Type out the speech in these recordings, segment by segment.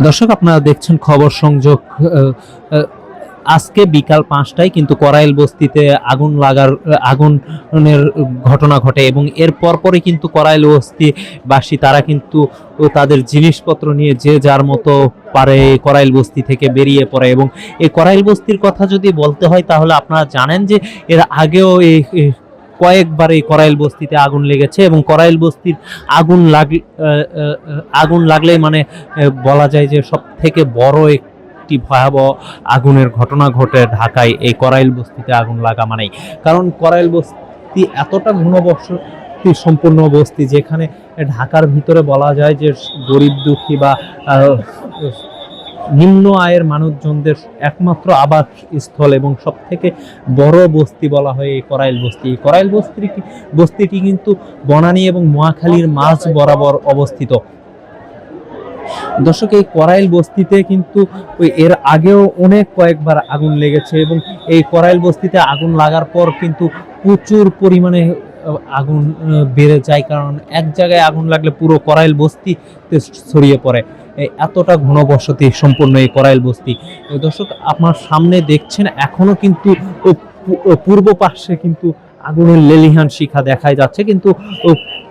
দর্শক, আপনারা দেখছেন খবর সংযোগ। আজকে বিকাল ৫টায় কিন্তু করাইল বস্তিতে আগুনের ঘটনা ঘটে এবং এর পরপরই কিন্তু করাইল বস্তিবাসী তারা কিন্তু তাদের জিনিসপত্র নিয়ে যে যার মতো পারে করাইল বস্তি থেকে বেরিয়ে পড়ে। এবং এই করাইল বস্তির কথা যদি বলতে হয় তাহলে আপনারা জানেন যে এর আগেও এই কয়েকবার এই করাইল বস্তিতে আগুন লেগেছে এবং করাইল বস্তির আগুন আগুন লাগলেই মানে বলা যায় যে সব থেকে বড় একটি ভয়াবহ আগুনের ঘটনা ঘটে ঢাকায় এই করাইল বস্তিতে আগুন লাগা মানেই। কারণ করাইল বস্তি এতটা ঘনবসতি সম্পূর্ণ বস্তি যেখানে ঢাকার ভিতরে বলা যায় যে গরিব দুঃখী বা নিম্ন আয়ের মানুষজনদের একমাত্র আবাস স্থল এবং সব থেকে বড় বস্তি বলা হয় এই করাইল বস্তি। এই করাইল বস্তিটি কিন্তু বনানী এবং মহাখালীর মাঝ বরাবর অবস্থিত। দর্শক, এই করাইল বস্তিতে কিন্তু এর আগেও কয়েকবার আগুন লেগেছে এবং এই করাইল বস্তিতে আগুন লাগার পর কিন্তু প্রচুর পরিমাণে আগুন বেড়ে যায়, কারণ এক জায়গায় আগুন লাগলে পুরো করাইল বস্তিতে ছড়িয়ে পড়ে। এতটা ঘনবসতি সম্পূর্ণ এই করাইল বস্তি। দর্শক, আপনার সামনে দেখছেন এখনো কিন্তু পূর্ব পাশে কিন্তু আগুনের লেলিহান শিখা দেখা যাচ্ছে, কিন্তু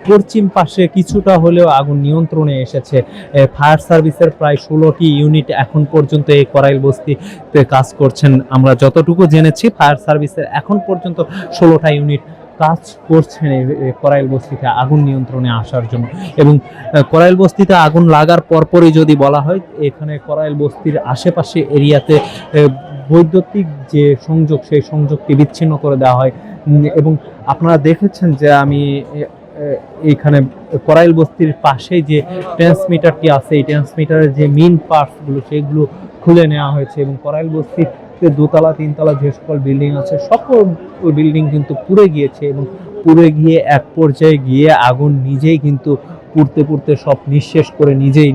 পশ্চিম পাশে কিছুটা হলেও আগুন নিয়ন্ত্রণে এসেছে। ফায়ার সার্ভিসের প্রায় 16টি ইউনিট এখন পর্যন্ত এই করাইল বস্তিতে কাজ করছেন। আমরা যতটুকু জেনেছি ফায়ার সার্ভিসের এখন পর্যন্ত 16টা ইউনিট কাজ করছেন এই করাইল বস্তিতে আগুন নিয়ন্ত্রণে আসার জন্য। এবং করাইল বস্তিতে আগুন লাগার পরপরই যদি বলা হয় এখানে করাইল বস্তির আশেপাশে এরিয়াতে বৈদ্যুতিক যে সংযোগ সেই সংযোগটি বিচ্ছিন্ন করে দেওয়া হয়। এবং আপনারা দেখেছেন যে আমি এইখানে করাইল বস্তির পাশে যে ট্রান্সমিটারটি আছে এই ট্রান্সমিটারের যে মেইন পার্টসগুলো সেগুলো খুলে নেওয়া হয়েছে এবং করাইল বস্তির দোতলা তিনতলা যে সকল বিল্ডিং আছে সকল বিল্ডিং কিন্তু পুড়ে গিয়েছে এবং পুড়ে গিয়ে এক পর্যায়ে গিয়ে আগুন নিজেই কিন্তু পুড়তে সব নিঃশেষ করে নিজেই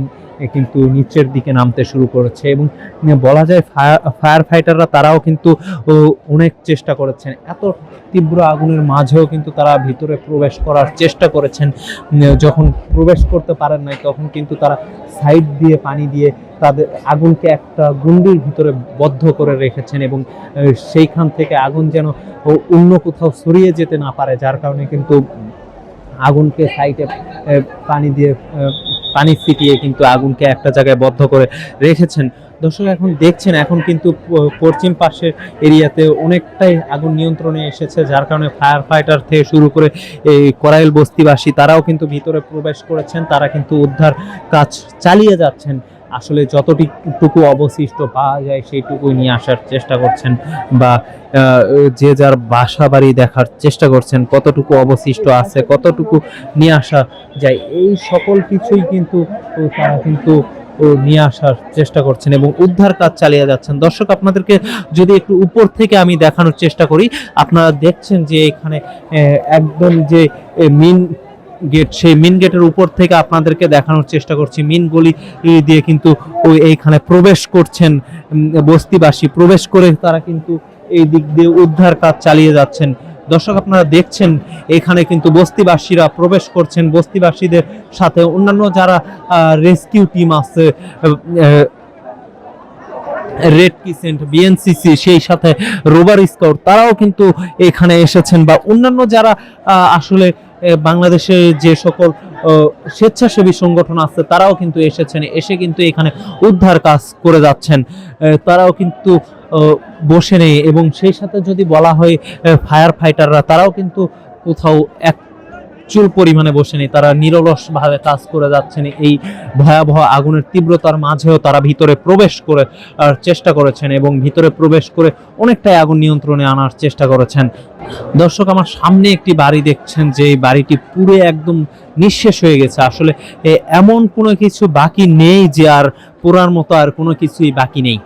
কিন্তু নিচের দিকে নামতে শুরু করেছে। এবং বলা যায় ফায়ার ফাইটাররা তারাও কিন্তু অনেক চেষ্টা করেছেন, এত তীব্র আগুনের মাঝেও কিন্তু তারা ভিতরে প্রবেশ করার চেষ্টা করেছেন। যখন প্রবেশ করতে পারেন নাই তখন কিন্তু তারা সাইড দিয়ে পানি দিয়ে তাদের আগুনকে একটা গুন্ডির ভিতরে বদ্ধ করে রেখেছেন এবং সেইখান থেকে আগুন যেন অন্য কোথাও ছড়িয়ে যেতে না পারে, যার কারণে কিন্তু আগুনকে সাইডে পানি ছিটিয়ে কিন্তু আগুনকে একটা জায়গায় বদ্ধ করে রেখেছেন। দর্শক, এখন দেখছেন এখন কিন্তু পশ্চিম পাশের এরিয়াতে অনেকটাই আগুন নিয়ন্ত্রণে এসেছে, যার কারণে ফায়ার ফাইটার থেকে শুরু করে এই করাইল বস্তিবাসী তারাও কিন্তু ভিতরে প্রবেশ করেছেন, তারা কিন্তু উদ্ধার কাজ চালিয়ে যাচ্ছেন। আসলে যতটুকু অবশিষ্ট পাওয়া যায় সেইটুকুই নিয়ে আসার চেষ্টা করছেন বা যে যার বাসা বাড়ি দেখার চেষ্টা করছেন, কতটুকু অবশিষ্ট আছে কতটুকু নিয়ে আসা যায় এই সকল কিছুই কিন্তু তারা কিন্তু নিয়ে আসার চেষ্টা করছেন এবং উদ্ধার কাজ চালিয়ে যাচ্ছেন। দর্শক, আপনাদেরকে যদি একটু উপর থেকে আমি দেখানোর চেষ্টা করি, আপনারা দেখছেন যে এখানে একদম যে মেন গেট সেই মেন গেটের উপর থেকে আপনাদেরকে দেখানোর চেষ্টা করছি। মেন গলি দিয়ে কিন্তু এইখানে প্রবেশ করছেন বস্তিবাসী, প্রবেশ করে তারা কিন্তু এই দিক দিয়ে উদ্ধার কাজ চালিয়ে যাচ্ছেন। দর্শক, আপনারা দেখছেন এখানে কিন্তু বস্তিবাসীরা প্রবেশ করছেন, বস্তিবাসীদের সাথে অন্যান্য যারা রেস্কিউ টিম আছে, রেড ক্রিসেন্ট, বিএনসিসি, সেই সাথে রোভার স্কাউট তারাও কিন্তু এখানে এসেছেন বা অন্যান্য যারা আসলে বাংলাদেশে যে সকল স্বেচ্ছাসেবী সংগঠন আছে তারাও কিন্তু এসেছেন, এসে কিন্তু এখানে উদ্ধার কাজ করে যাচ্ছেন। তারাও কিন্তু বসে নেই এবং সেই সাথে যদি বলা হয় ফায়ার ফাইটাররা তারাও কিন্তু কোথাও এক চুল পরিমাণে বসে নেই, তারা নিরলস ভাবে কাজ করে যাচ্ছেন। এই ভয়াবহ আগুনের তীব্রতার মাঝেও তারা ভিতরে প্রবেশ করে চেষ্টা করেছেন এবং ভিতরে প্রবেশ করে অনেকটাই আগুন নিয়ন্ত্রণে আনার চেষ্টা করেছেন। দর্শক, আমার সামনে একটি বাড়ি দেখছেন যে এই বাড়িটি পুরো একদম নিঃশেষ হয়ে গেছে। আসলে এমন কোনো কিছু বাকি নেই যে আর পোড়ার মতো আর কোনো কিছুই বাকি নেই।